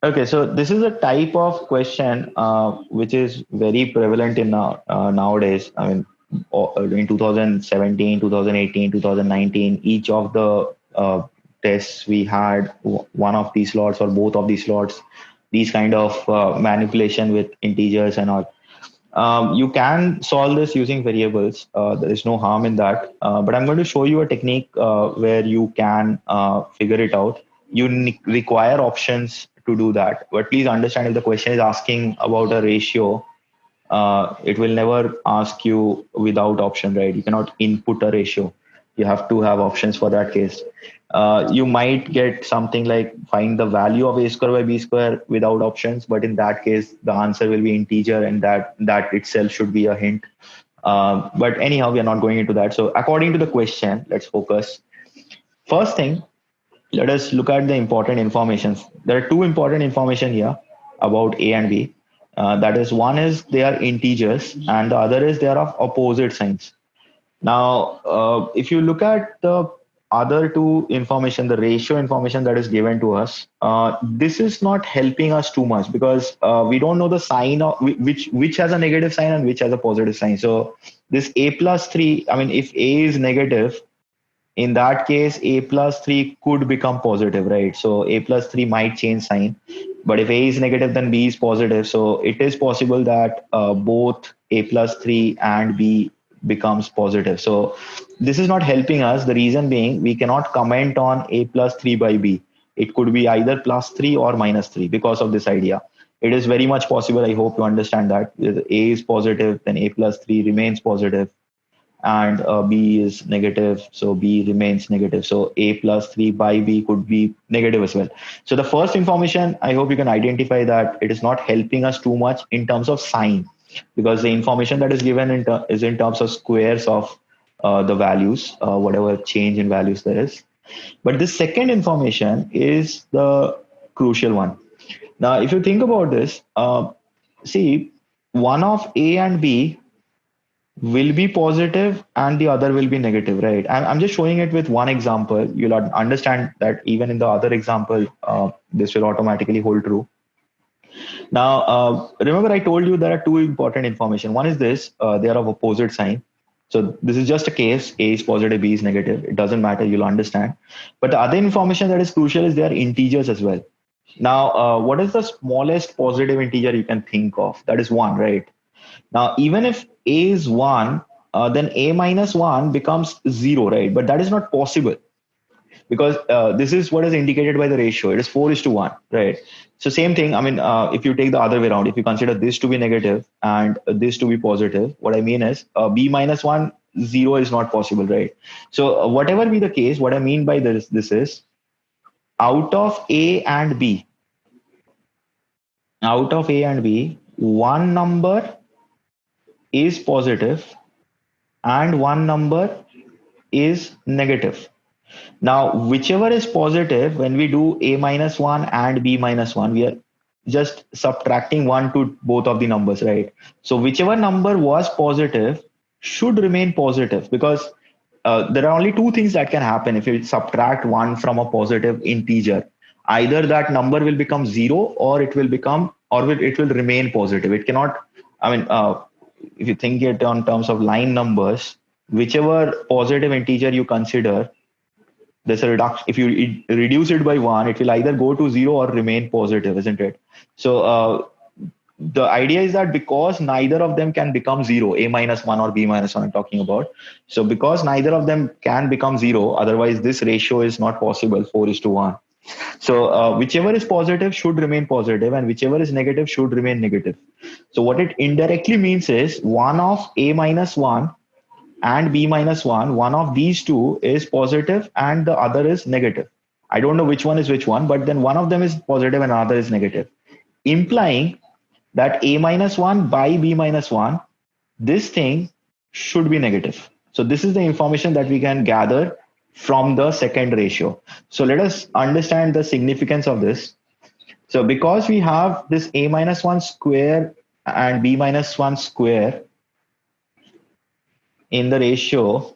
Okay, so this is a type of question which is very prevalent in nowadays. I mean, in 2017, 2018, 2019, each of the tests we had one of these slots or both of these slots, these kind of manipulation with integers and all. You can solve this using variables. There is no harm in that. But I'm going to show you a technique where you can figure it out. You require options to do that. But please understand, if the question is asking about a ratio, it will never ask you without option, right? You cannot input a ratio. You have to have options for that case. You might get something like find the value of a square by b square without options, but in that case, the answer will be integer, and that itself should be a hint. But anyhow, we are not going into that. So according to the question, let's focus. First thing, let us look at the important information. There are two important information here about a and b. That is, one is they are integers, and the other is they are of opposite signs. Now, if you look at the other two information, the ratio information that is given to us, this is not helping us too much because we don't know the sign of which has a negative sign and which has a positive sign. So this a plus 3, I mean, if a is negative, in that case, a plus 3 could become positive, right? So a plus 3 might change sign. But if a is negative, then b is positive. So it is possible that both a plus 3 and b becomes positive. So this is not helping us. The reason being, we cannot comment on a plus 3 by b. It could be either plus 3 or minus 3 because of this idea. It is very much possible. I hope you understand that. If a is positive, then a plus 3 remains positive, and b is negative, so b remains negative. So a plus 3 by b could be negative as well. So the first information, I hope you can identify that it is not helping us too much in terms of sign, because the information that is given is in terms of squares of the values, whatever change in values there is. But the second information is the crucial one. Now, if you think about this, see, one of a and b will be positive and the other will be negative, right? I'm just showing it with one example. You'll understand that even in the other example, this will automatically hold true. Now, remember I told you there are two important information. One is this, they are of opposite sign. So this is just a case, A is positive, B is negative. It doesn't matter, you'll understand. But the other information that is crucial is they are integers as well. Now, what is the smallest positive integer you can think of? That is 1, right? Now, even if a is 1, then a minus 1 becomes 0, right? But that is not possible because this is what is indicated by the ratio. It is 4 is to 1, right? So same thing. I mean, if you take the other way around, if you consider this to be negative and this to be positive, what I mean is b minus 1, 0 is not possible, right? So whatever be the case, what I mean by this is out of a and b, one number is positive and one number is negative. Now, whichever is positive, when we do a minus 1 and b minus 1, we are just subtracting 1 to both of the numbers, right? So whichever number was positive should remain positive, because there are only two things that can happen if you subtract 1 from a positive integer. Either that number will become 0, or it will become, or it will remain positive. It cannot, I mean, if you think it on terms of line numbers, whichever positive integer you consider, there's a reduction. If you reduce it by 1, it will either go to 0 or remain positive, isn't it? So the idea is that because neither of them can become 0, a minus 1 or b minus 1 I'm talking about. So because neither of them can become 0, otherwise this ratio is not possible, 4 is to 1. So whichever is positive should remain positive, and whichever is negative should remain negative. So what it indirectly means is one of a minus 1 and b minus 1, one of these two is positive and the other is negative. I don't know which one is which one, but then one of them is positive and another is negative, implying that a minus 1 by b minus 1, this thing should be negative. So this is the information that we can gather from the second ratio. So let us understand the significance of this. So because we have this a minus 1 square and b minus 1 square in the ratio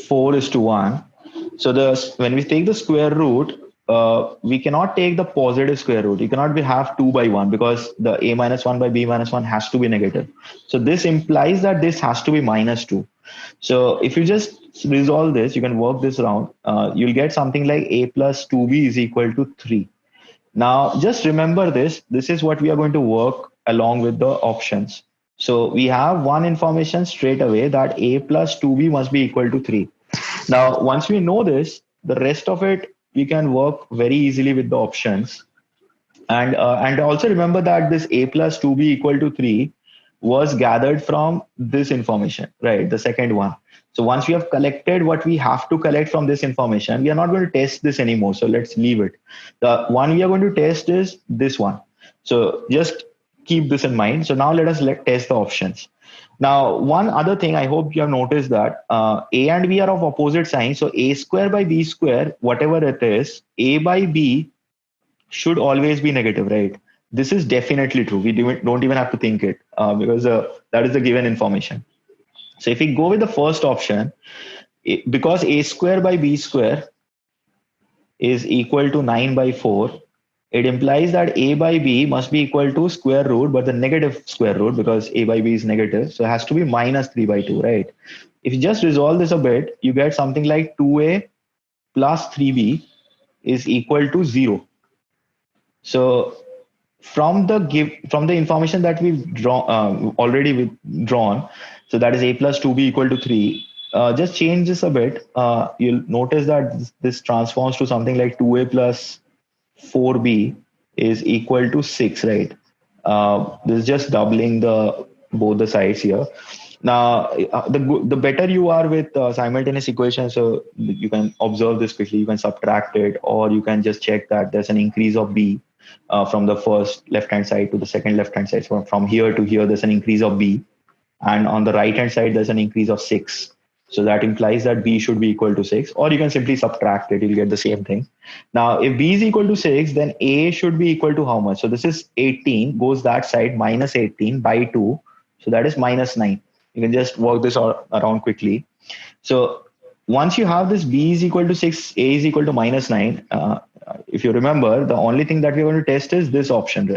4 is to 1. So when we take the square root, we cannot take the positive square root. You cannot have 2 by 1 because the a minus 1 by b minus 1 has to be negative. So this implies that this has to be minus 2. So if you just resolve this, you can work this around. You'll get something like a plus 2b is equal to 3. Now, just remember this. This is what we are going to work along with the options. So we have one information straight away that a plus 2b must be equal to 3. Now, once we know this, the rest of it, we can work very easily with the options. And also remember that this a plus 2b equal to 3 was gathered from this information, right? The second one. So once we have collected what we have to collect from this information, we are not going to test this anymore. So let's leave it. The one we are going to test is this one. So just keep this in mind. So now let us test the options. Now, one other thing, I hope you have noticed that a and b are of opposite signs. So a square by b square, whatever it is, a by b should always be negative, right? This is definitely true. We don't even have to think it because that is the given information. So if we go with the first option, because a square by b square is equal to 9 by 4, it implies that a by b must be equal to square root, but the negative square root because a by b is negative. So it has to be minus 3 by 2, right? If you just resolve this a bit, you get something like 2a plus 3b is equal to 0. So from the information that we've already drawn, so that is a plus 2b equal to 3. Just change this a bit. You'll notice that this transforms to something like 2a plus 4b is equal to 6, right? This is just doubling both the sides here. Now, the better you are with simultaneous equations, so you can observe this quickly. You can subtract it, or you can just check that there's an increase of b from the first left-hand side to the second left-hand side. So from here to here, there's an increase of b, and on the right-hand side, there's an increase of 6. So that implies that b should be equal to 6, or you can simply subtract it. You'll get the same thing. Now, if b is equal to 6, then a should be equal to how much? So this is 18, goes that side, minus 18 by 2. So that is minus 9. You can just work this around quickly. So once you have this b is equal to 6, a is equal to minus 9, if you remember, the only thing that we're going to test is this option,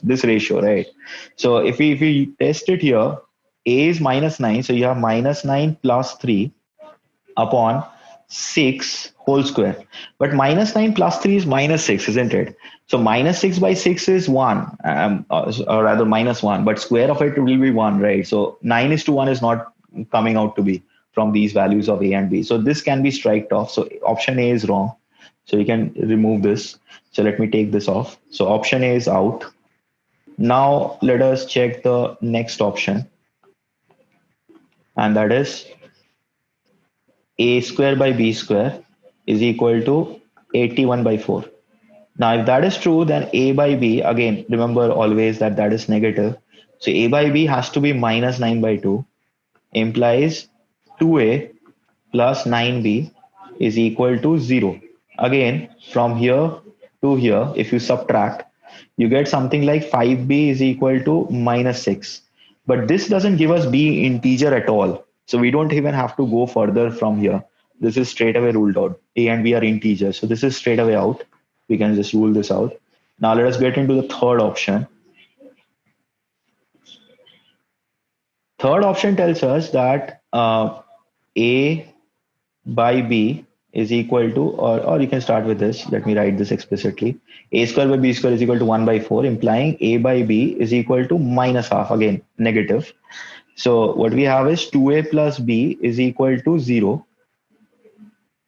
this ratio, right? So if we test it here, a is minus 9, so you have minus 9 plus 3 upon 6 whole square. But minus 9 plus 3 is minus 6, isn't it? So minus 6 by 6 is 1, or rather minus 1, but square of it will be 1, right? So 9 is to 1 is not coming out to be from these values of a and b. So this can be striked off. So option A is wrong. So you can remove this. So let me take this off. So option A is out. Now let us check the next option. And that is a square by b square is equal to 81 by 4. Now, if that is true, then a by b, again, remember always that that is negative. So a by b has to be minus 9 by 2, implies 2a plus 9b is equal to 0. Again, from here to here, if you subtract, you get something like 5b is equal to minus 6. But this doesn't give us b integer at all. So we don't even have to go further from here. This is straight away ruled out. A and b are integers. So this is straight away out. We can just rule this out. Now let us get into the third option. Third option tells us that a by b is equal to, or you can start with this. Let me write this explicitly. A square by b square is equal to 1 by 4, implying a by b is equal to minus half, again, negative. So what we have is 2a plus b is equal to 0.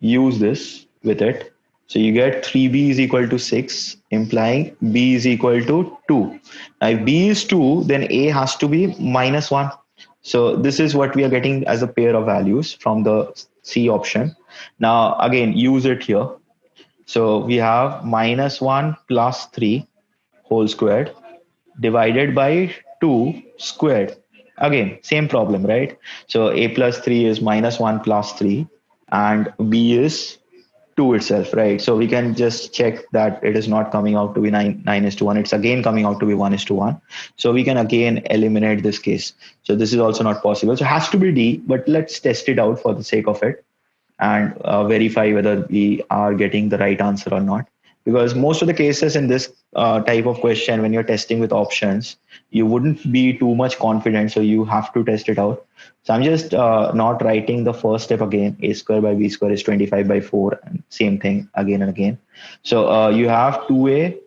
Use this with it. So you get 3b is equal to 6, implying b is equal to 2. Now if b is 2, then a has to be minus 1. So this is what we are getting as a pair of values from the C option. Now again, use it here. So we have minus 1 plus 3 whole squared divided by 2 squared. Again, same problem, right? So a plus 3 is minus 1 plus 3 and b is 2 itself, right? So we can just check that it is not coming out to be 9 is to 1. It's again coming out to be 1 is to 1. So we can again eliminate this case. So this is also not possible. So it has to be D, but let's test it out for the sake of it and verify whether we are getting the right answer or not. because most of the cases in this type of question, when you're testing with options, you wouldn't be too much confident, so you have to test it out. So I'm just not writing the first step again. A square by b square is 25 by 4, and same thing again and again. So you have 2a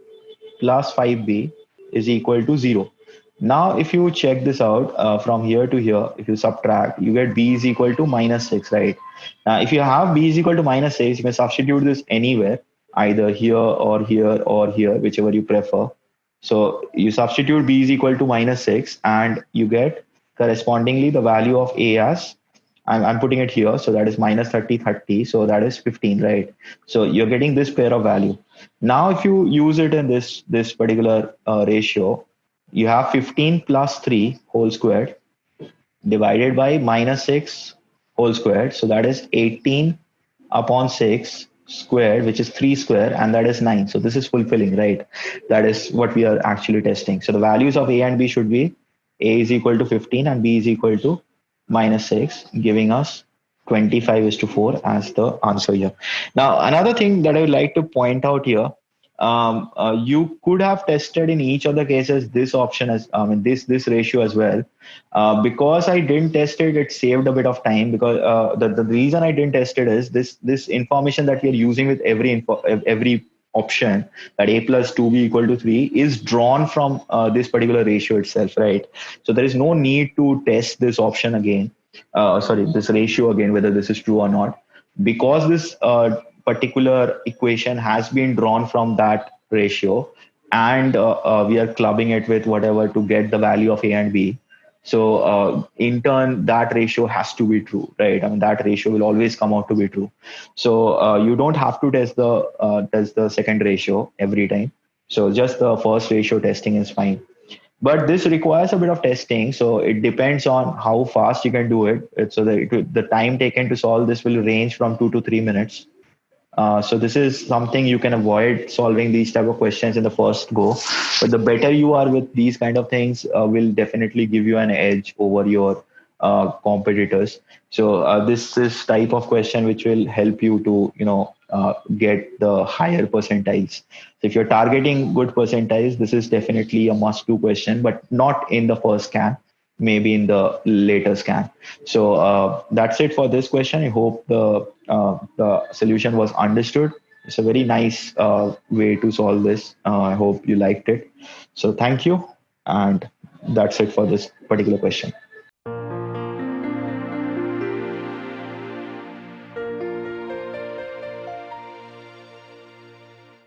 plus 5b is equal to 0. Now, if you check this out from here to here, if you subtract, you get b is equal to minus 6, right? Now, if you have b is equal to minus 6, you can substitute this anywhere, either here or here or here, whichever you prefer. So you substitute b is equal to minus 6 and you get correspondingly the value of a as, I'm putting it here. So that is minus 30, 30. So that is 15, right? So you're getting this pair of value. Now, if you use it in this particular ratio, you have 15 plus 3 whole squared divided by minus 6 whole squared. So that is 18 upon 6 squared, which is 3 square, and that is 9. So this is fulfilling, right? That is what we are actually testing. So the values of a and b should be a is equal to 15 and b is equal to minus 6, giving us 25 is to 4 as the answer here. Now, another thing that I would like to point out here, you could have tested in each of the cases this option as this ratio as well. Because I didn't test it, it saved a bit of time, because the reason I didn't test it is this information that we are using with every option, that a plus 2b equal to 3, is drawn from this particular ratio itself, right? So there is no need to test this option again, this ratio again, whether this is true or not, because this particular equation has been drawn from that ratio, and we are clubbing it with whatever to get the value of a and b. So in turn, that ratio has to be true, right? I mean, that ratio will always come out to be true. So you don't have to test the second ratio every time. So just the first ratio testing is fine. But this requires a bit of testing, so it depends on how fast you can do it. So the time taken to solve this will range from 2 to 3 minutes. So this is something you can avoid solving these type of questions in the first go. But the better you are with these kind of things, will definitely give you an edge over your competitors. So this is type of question which will help you to get the higher percentiles. So if you're targeting good percentiles, this is definitely a must-do question, but not in the first scan, maybe in the later scan. So that's it for this question. I hope the solution was understood. It's a very nice way to solve this. I hope you liked it. So thank you. And that's it for this particular question.